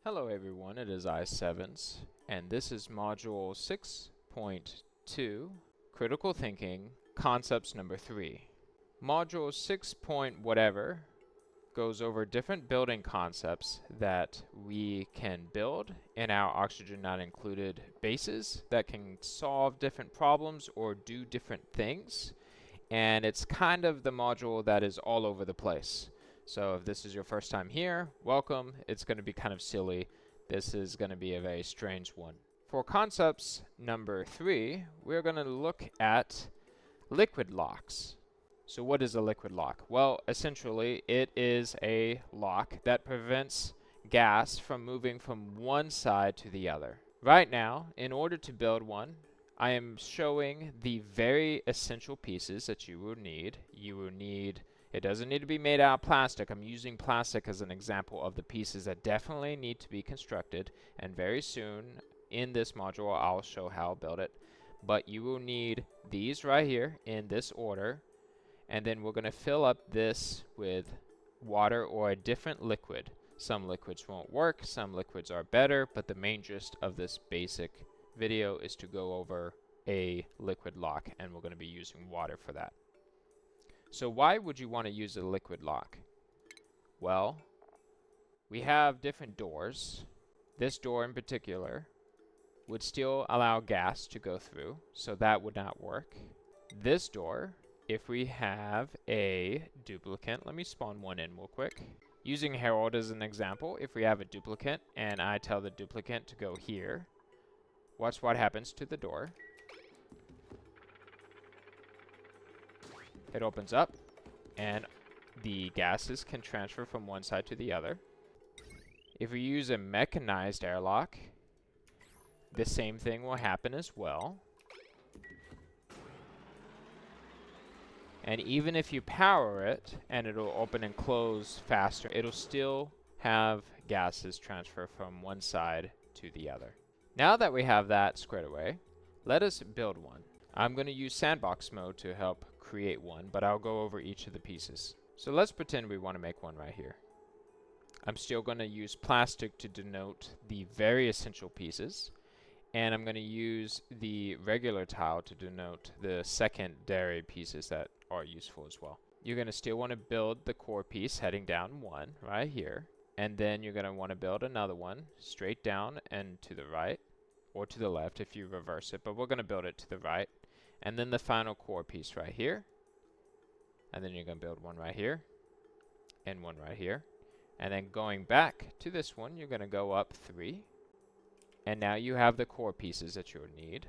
Hello everyone, it is i7s, and this is Module 6.2, Critical Thinking, Concepts number 3. Module 6 point whatever goes over different building concepts that we can build in our Oxygen Not Included bases that can solve different problems or do different things, and it's kind of the module that is all over the place. So if this is your first time here, welcome. It's going to be kind of silly. This is going to be a very strange one. For concepts number 3, we're going to look at liquid locks. So what is a liquid lock? Well, essentially, it is a lock that prevents gas from moving from one side to the other. Right now, in order to build one, I am showing the very essential pieces that you will need. It doesn't need to be made out of plastic. I'm using plastic as an example of the pieces that definitely need to be constructed, and very soon in this module I'll show how to build it. But you will need these right here in this order, and then we're going to fill up this with water or a different liquid. Some liquids won't work, some liquids are better, but the main gist of this basic video is to go over a liquid lock, and we're going to be using water for that. So why would you want to use a liquid lock? Well, we have different doors. This door in particular would still allow gas to go through, so that would not work. This door, if we have a duplicate, let me spawn one in real quick. Using Herald as an example, if we have a duplicate and I tell the duplicate to go here, watch what happens to the door. It opens up, and the gases can transfer from one side to the other. If we use a mechanized airlock, the same thing will happen as well. And even if you power it, and it'll open and close faster, it'll still have gases transfer from one side to the other. Now that we have that squared away, let us build one. I'm going to use sandbox mode to help create one, but I'll go over each of the pieces. So let's pretend we want to make one right here. I'm still going to use plastic to denote the very essential pieces, and I'm going to use the regular tile to denote the secondary pieces that are useful as well. You're going to still want to build the core piece heading down one right here, and then you're going to want to build another one straight down and to the right, or to the left if you reverse it, but we're going to build it to the right. And then the final core piece right here. And then you're going to build one right here. And one right here. And then going back to this one, you're going to go up 3. And now you have the core pieces that you'll need.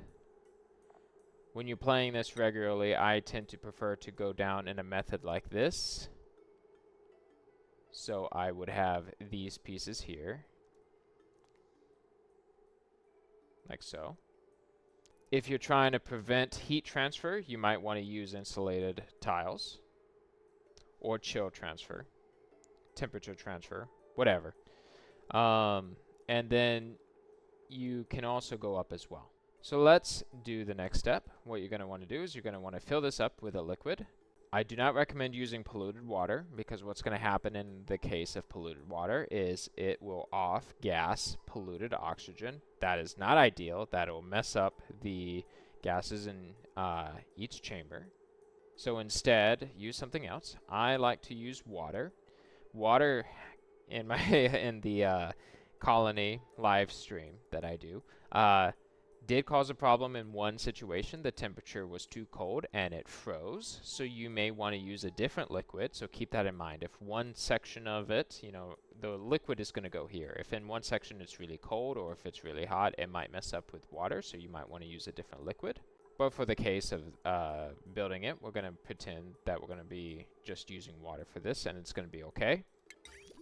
When you're playing this regularly, I tend to prefer to go down in a method like this. So I would have these pieces here. Like so. If you're trying to prevent heat transfer, you might want to use insulated tiles, or chill transfer, temperature transfer, whatever. And then you can also go up as well. So let's do the next step. What you're going to want to do is you're going to want to fill this up with a liquid. I do not recommend using polluted water, because what's going to happen in the case of polluted water is it will off-gas polluted oxygen. That is not ideal. That will mess up the gases in each chamber. So instead, use something else. I like to use water. Water in my in the colony live stream that I do did cause a problem in one situation. The temperature was too cold and it froze, so you may want to use a different liquid, so keep that in mind. If one section of it, the liquid is going to go here. If in one section it's really cold, or if it's really hot, it might mess up with water, so you might want to use a different liquid. But for the case of building it, we're going to pretend that we're going to be just using water for this, and it's going to be okay.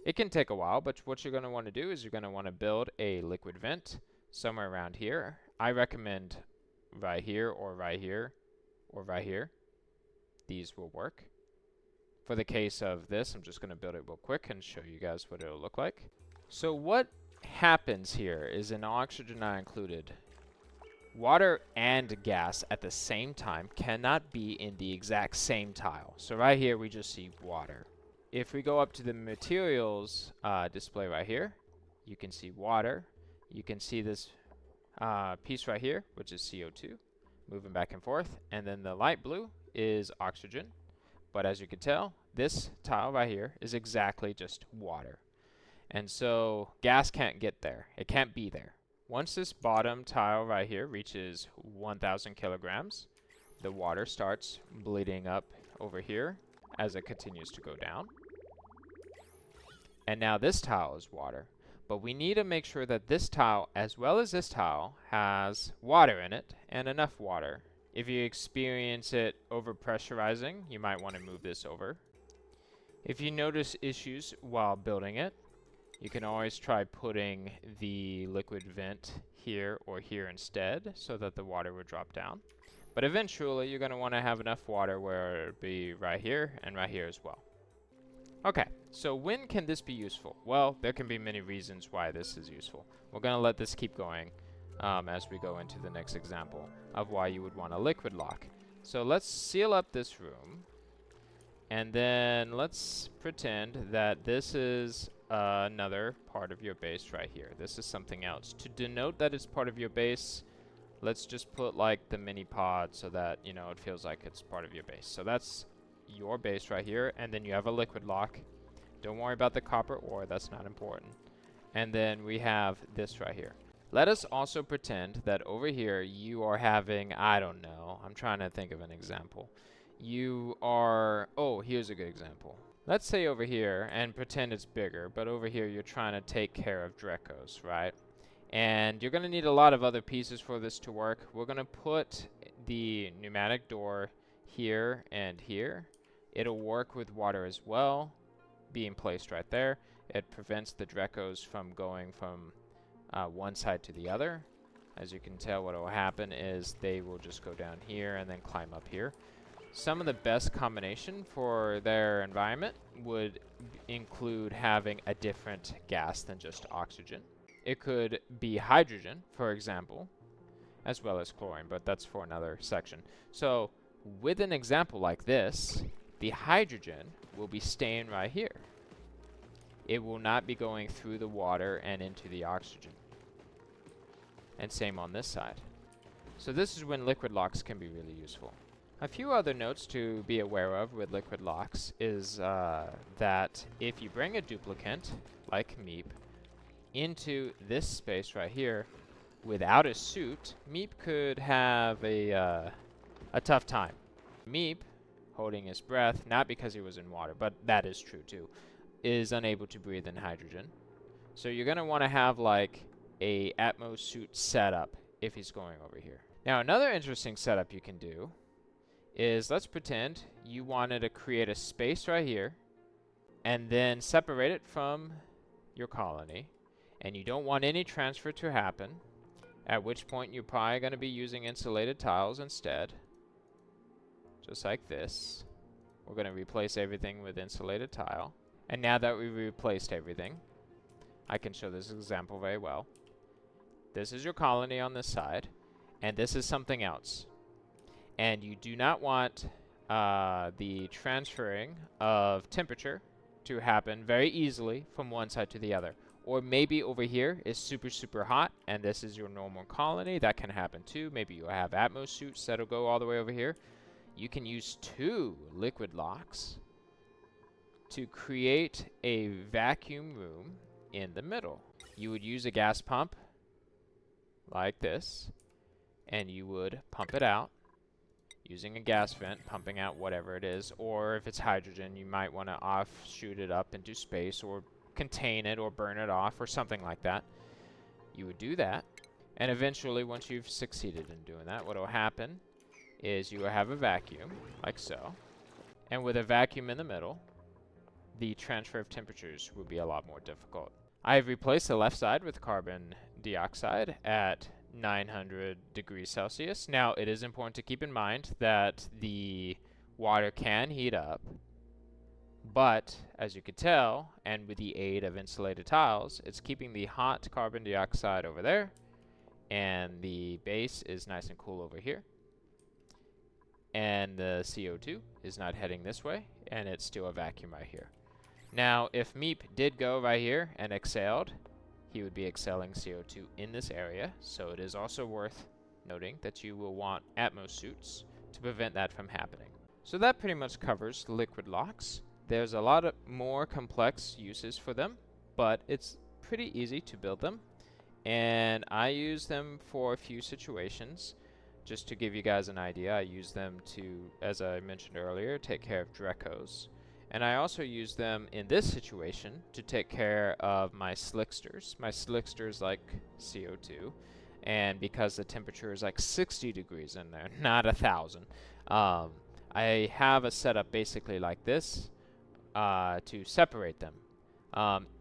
It can take a while, but what you're going to want to do is you're going to want to build a liquid vent somewhere around here. I recommend right here, or right here, or right here. These will work. For the case of this, I'm just going to build it real quick and show you guys what it'll look like. So what happens here is in Oxygen Not Included, water and gas at the same time cannot be in the exact same tile. So right here we just see water. If we go up to the materials display right here, you can see water. You can see this piece right here, which is CO2, moving back and forth. And then the light blue is oxygen. But as you can tell, this tile right here is exactly just water. And so gas can't get there. It can't be there. Once this bottom tile right here reaches 1,000 kilograms, the water starts bleeding up over here as it continues to go down. And now this tile is water. But we need to make sure that this tile, as well as this tile, has water in it, and enough water. If you experience it overpressurizing, you might want to move this over. If you notice issues while building it, you can always try putting the liquid vent here or here instead, so that the water would drop down. But eventually, you're going to want to have enough water where it'll be right here and right here as well. Okay, so when can this be useful? Well, there can be many reasons why this is useful. We're going to let this keep going as we go into the next example of why you would want a liquid lock. So let's seal up this room, and then let's pretend that this is another part of your base right here. This is something else. To denote that it's part of your base, let's just put like the mini pod so that, you know, it feels like it's part of your base. So that's your base right here, and then you have a liquid lock. Don't worry about the copper ore, that's not important. And then we have this right here. Let us also pretend that over here you are having, I don't know, I'm trying to think of an example. You are, oh, here's a good example. Let's say over here, and pretend it's bigger, but over here you're trying to take care of Drekos, right? And you're going to need a lot of other pieces for this to work. We're going to put the pneumatic door here and here. It'll work with water as well, being placed right there. It prevents the Drekos from going from one side to the other. As you can tell, what will happen is they will just go down here and then climb up here. Some of the best combination for their environment would include having a different gas than just oxygen. It could be hydrogen, for example, as well as chlorine, but that's for another section. So with an example like this, the hydrogen will be staying right here. It will not be going through the water and into the oxygen. And same on this side. So this is when liquid locks can be really useful. A few other notes to be aware of with liquid locks is that if you bring a duplicant, like Meep, into this space right here without a suit, Meep could have a tough time. Meep, holding his breath, not because he was in water, but that is true too, is unable to breathe in hydrogen. So you're going to want to have like a Atmos suit setup if he's going over here. Now another interesting setup you can do is, let's pretend you wanted to create a space right here and then separate it from your colony, and you don't want any transfer to happen, at which point you're probably going to be using insulated tiles instead. Just like this. We're going to replace everything with insulated tile. And now that we've replaced everything, I can show this example very well. This is your colony on this side, and this is something else. And you do not want the transferring of temperature to happen very easily from one side to the other. Or maybe over here is super, super hot, and this is your normal colony. That can happen too. Maybe you have Atmos suits that'll go all the way over here. You can use 2 liquid locks to create a vacuum room in the middle. You would use a gas pump like this, and you would pump it out using a gas vent, pumping out whatever it is. Or if it's hydrogen, you might want to offshoot it up into space, or contain it, or burn it off, or something like that. You would do that, and eventually, once you've succeeded in doing that, what will happen is you will have a vacuum, like so. And with a vacuum in the middle, the transfer of temperatures would be a lot more difficult. I have replaced the left side with carbon dioxide at 900 degrees Celsius. Now, it is important to keep in mind that the water can heat up, but as you could tell, and with the aid of insulated tiles, it's keeping the hot carbon dioxide over there, and the base is nice and cool over here. And the CO2 is not heading this way, and it's still a vacuum right here. Now, if Meep did go right here and exhaled, he would be exhaling CO2 in this area, so it is also worth noting that you will want Atmos suits to prevent that from happening. So that pretty much covers liquid locks. There's a lot of more complex uses for them, but it's pretty easy to build them, and I use them for a few situations. Just to give you guys an idea, I use them to, as I mentioned earlier, take care of Drecos. And I also use them in this situation to take care of my slicksters. My slicksters like CO2, and because the temperature is like 60 degrees in there, not 1,000, I have a setup basically like this to separate them.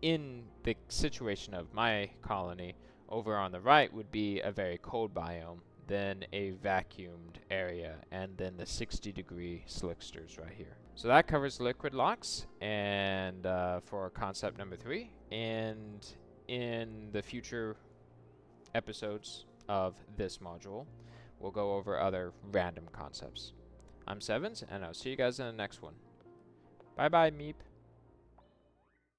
In the situation of my colony, over on the right would be a very cold biome, then a vacuumed area, and then the 60-degree slicksters right here. So that covers liquid locks, and for concept number 3. And in the future episodes of this module, we'll go over other random concepts. I'm Sevens, and I'll see you guys in the next one. Bye bye, Meep.